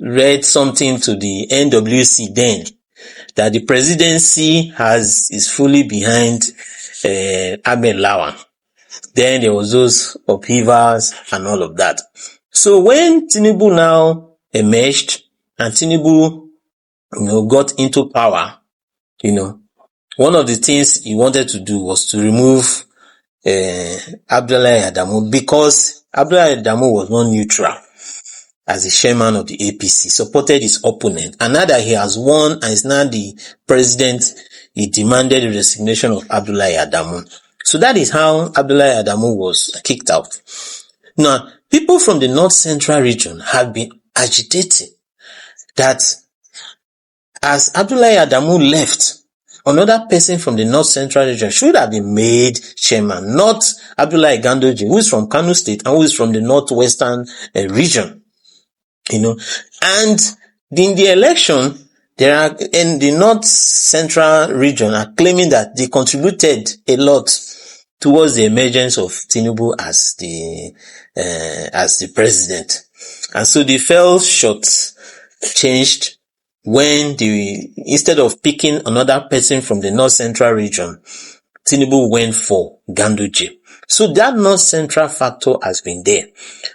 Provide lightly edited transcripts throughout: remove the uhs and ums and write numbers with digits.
read something to the NWC then, that the presidency is fully behind Ahmed Lawan. Then there was those upheavals and all of that. So when Tinubu now emerged and Tinubu, got into power, one of the things he wanted to do was to remove Abdullahi Adamu, because Abdullahi Adamu was not neutral as the chairman of the APC, supported his opponent, and now that he has won and is now the president, he demanded the resignation of Abdullahi Adamu. So that is how Abdullahi Adamu was kicked out. Now, people from the North Central region have been agitating that as Abdullahi Adamu left, another person from the North Central region should have been made chairman, not Abdullahi Ganduje, who is from Kano State and who is from the Northwestern region. And in the election, there are in the North Central region are claiming that they contributed a lot towards the emergence of Tinubu as the president, and so they fell short, changed when instead of picking another person from the North Central region, Tinubu went for Ganduje. So that North Central factor has been there.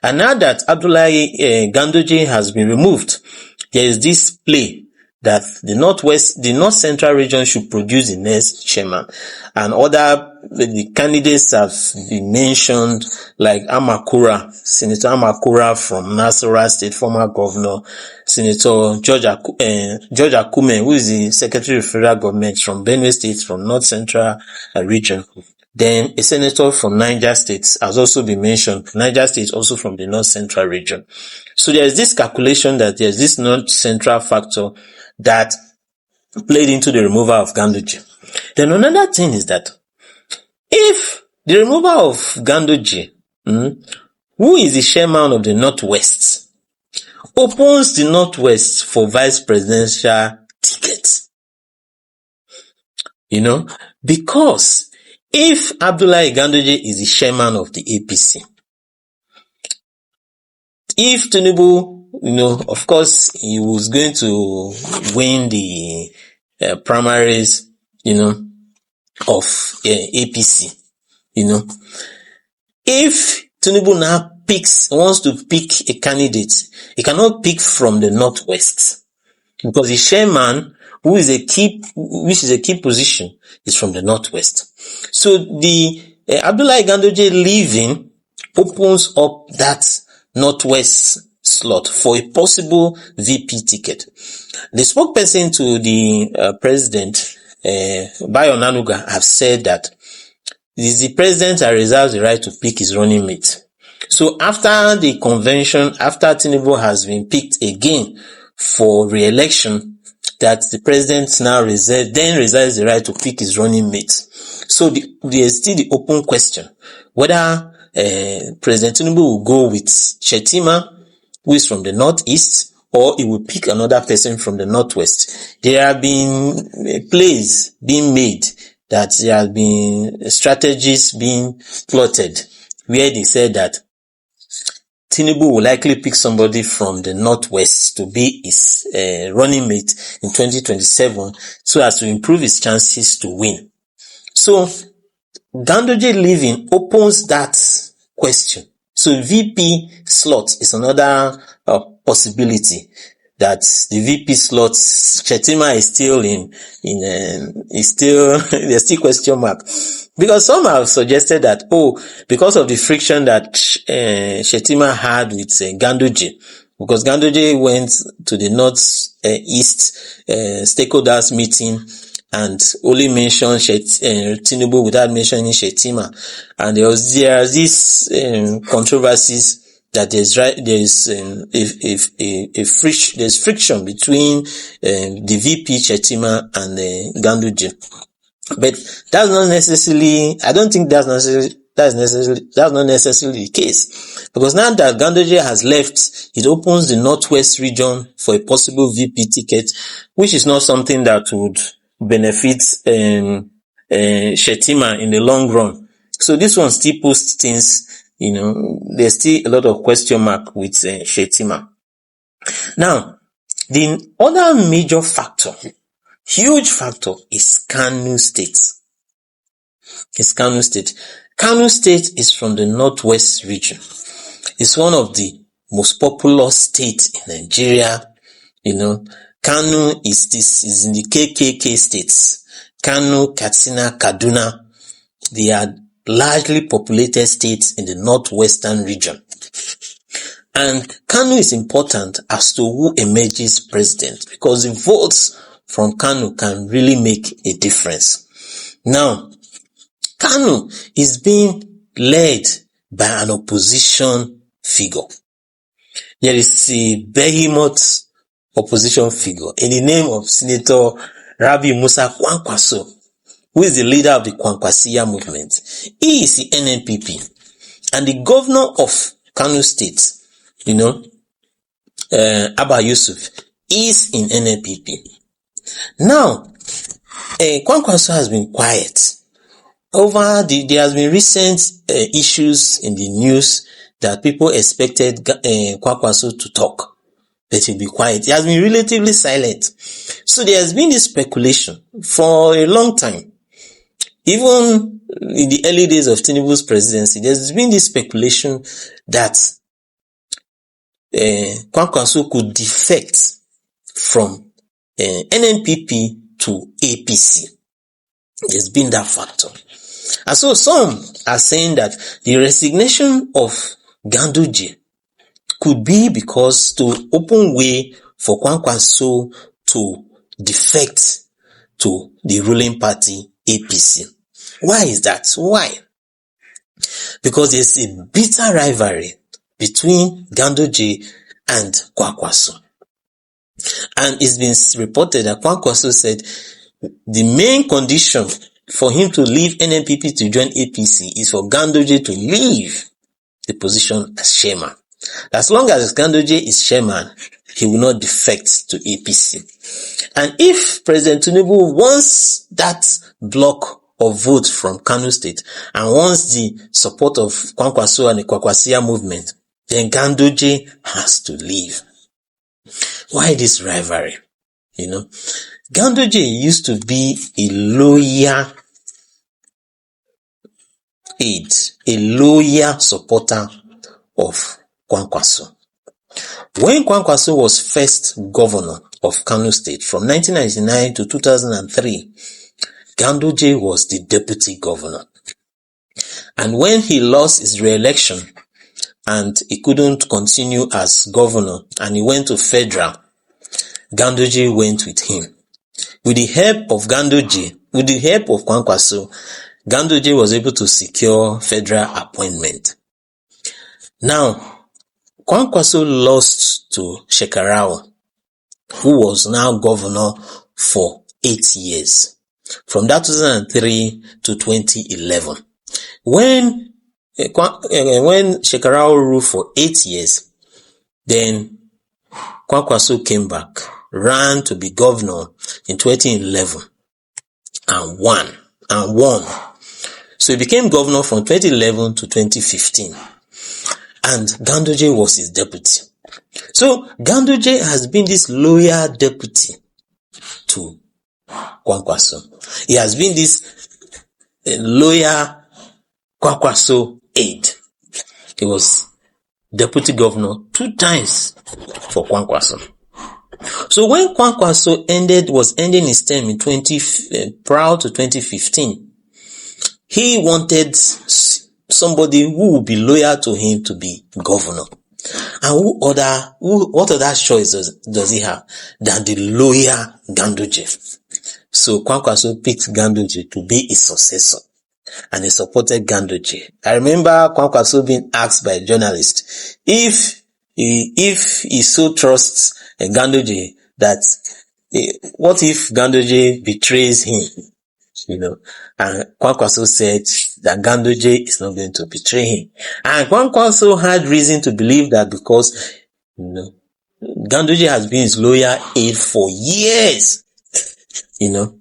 And now that Abdullahi Ganduje has been removed, there is this play that the North Central region should produce the next chairman. And the candidates have been mentioned, like Senator Amakura from Nasarawa State, former governor, Senator George Akume, who is the Secretary of Federal Government from Benue State, from North Central region. Then a senator from Niger State has also been mentioned. Niger State also from the North Central region. So there is this calculation that there is this North Central factor that played into the removal of Ganduje. Then another thing is that if the removal of Ganduje, who is the chairman of the Northwest, opens the Northwest for vice presidential tickets, because if Abdullahi Ganduje is the chairman of the APC, if Tinubu, of course, he was going to win the primaries, of APC, if Tinubu now wants to pick a candidate, he cannot pick from the Northwest, because the chairman, which is a key position, is from the Northwest. So the Abdullahi Ganduje leaving opens up that Northwest slot for a possible VP ticket. The spokesperson to the president, Bayo Nanuga, have said that it is the president that reserves the right to pick his running mate. So after the convention, after Tinubu has been picked again for re-election, that the president now reserves the right to pick his running mate. So there is still the open question whether President Tinubu will go with Shettima, who is from the Northeast, or he will pick another person from the Northwest. There have been plays being made, that there have been strategies being plotted, where they said that Tinubu will likely pick somebody from the Northwest to be his running mate in 2027, so as to improve his chances to win. So Ganduje leaving opens that question. So VP slot is another possibility, that the VP slot, Shettima is still there's still question mark. Because some have suggested that, because of the friction that Shettima had with Ganduje, because Ganduje went to the North-East stakeholders meeting and only mentioned Tinubu without mentioning Shettima. And there's this controversies that there's friction between the VP Shettima and Ganduje. But that's not necessarily, I don't think that's not necessarily the case. Because now that Ganduje has left, it opens the Northwest region for a possible VP ticket, which is not something that would benefit Shettima in the long run. So this one still puts things, there's still a lot of question mark with Shettima. Now, the other major factor, huge factor, is Kano State. Kano State is from the northwest region. It's one of the most populous states in Nigeria. Kano is in the KKK states. Kano, Katsina, Kaduna. They are largely populated states in the northwestern region. And Kano is important as to who emerges president, because the votes from Kano can really make a difference. Now, Kano is being led by an opposition figure. There is a behemoth opposition figure in the name of Senator Rabi Musa Kwankwaso, who is the leader of the Kwankwasiya movement. He is the NNPP, and the governor of Kano State, Abba Yusuf, is in NNPP. Now, Kwankwaso has been quiet. There has been recent issues in the news that people expected Kwankwaso to talk, but he'll be quiet. He has been relatively silent. So there has been this speculation for a long time. Even in the early days of Tinubu's presidency, there's been this speculation that Kwankwaso could defect from NNPP to APC. There's been that factor. And so some are saying that the resignation of Ganduje could be because to open way for Kwankwaso to defect to the ruling party APC. Why is that? Why? Because there's a bitter rivalry between Ganduje and Kwankwaso. And it's been reported that Kwankwaso said the main condition for him to leave NNPP to join APC is for Ganduje to leave the position as chairman. As long as Ganduje is chairman, he will not defect to APC. And if President Tinubu wants that block of votes from Kano State and wants the support of Kwankwaso and the Kwankwasiya movement, then Ganduje has to leave. Why this rivalry? Ganduje used to be a loyal aide, a loyal supporter of Kwankwaso. When Kwankwaso was first governor of Kano State from 1999 to 2003, Ganduje was the deputy governor. And when he lost his re-election and he couldn't continue as governor and he went to federal, Ganduje went with him. With the help of Kwankwaso, Ganduje was able to secure federal appointment. Now, Kwankwaso lost to Shekarau, who was now governor for 8 years, from that 2003 to 2011. When Shekarau ruled for 8 years, then Kwankwaso came back, ran to be governor in 2011 and won. So he became governor from 2011 to 2015. And Ganduje was his deputy. So Ganduje has been this loyal deputy to Kwankwaso. He has been this loyal Kwankwaso aide. He was deputy governor 2 times for Kwankwaso. So when Kwankwaso was ending his term in prior to 2015, he wanted somebody who would be loyal to him to be governor. And what other choice does he have than the loyal Ganduje? So Kwankwaso picked Ganduje to be his successor, and he supported Ganduje. I remember Kwankwaso being asked by a journalist if he so trusts Ganduje that what if Ganduje betrays him? And Kwankwaso said that Ganduje is not going to betray him. And Kwankwaso had reason to believe that because, Ganduje has been his loyal aide for years, and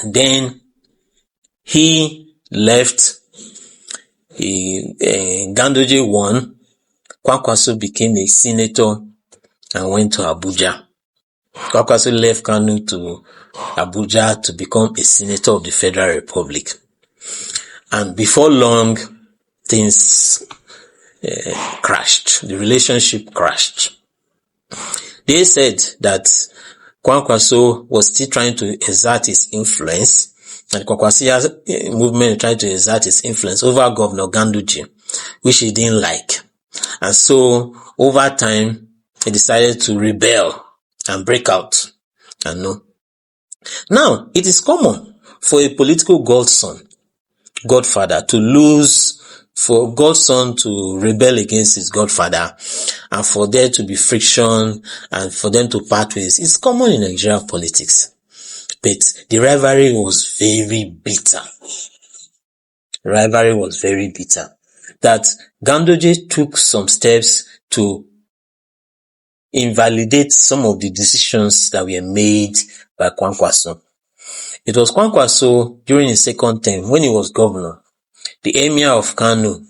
then he left, Ganduje won, Kwankwaso became a senator and went to Abuja. Kwankwaso left Kano to Abuja to become a senator of the Federal Republic. And before long, things crashed. The relationship crashed. They said that Kwankwaso was still trying to exert his influence, and Kwankwaso's movement tried to exert his influence over Governor Ganduje, which he didn't like. And so, over time, he decided to rebel and break out. And no. Now, it is common for a political godfather to lose, for godson to rebel against his godfather, and for there to be friction, and for them to part ways. It's common in Nigerian politics. But the rivalry was very bitter. That Ganduje took some steps to invalidate some of the decisions that were made by Kwankwaso. It was Kwankwaso during his second term, when he was governor, the emir of Kano,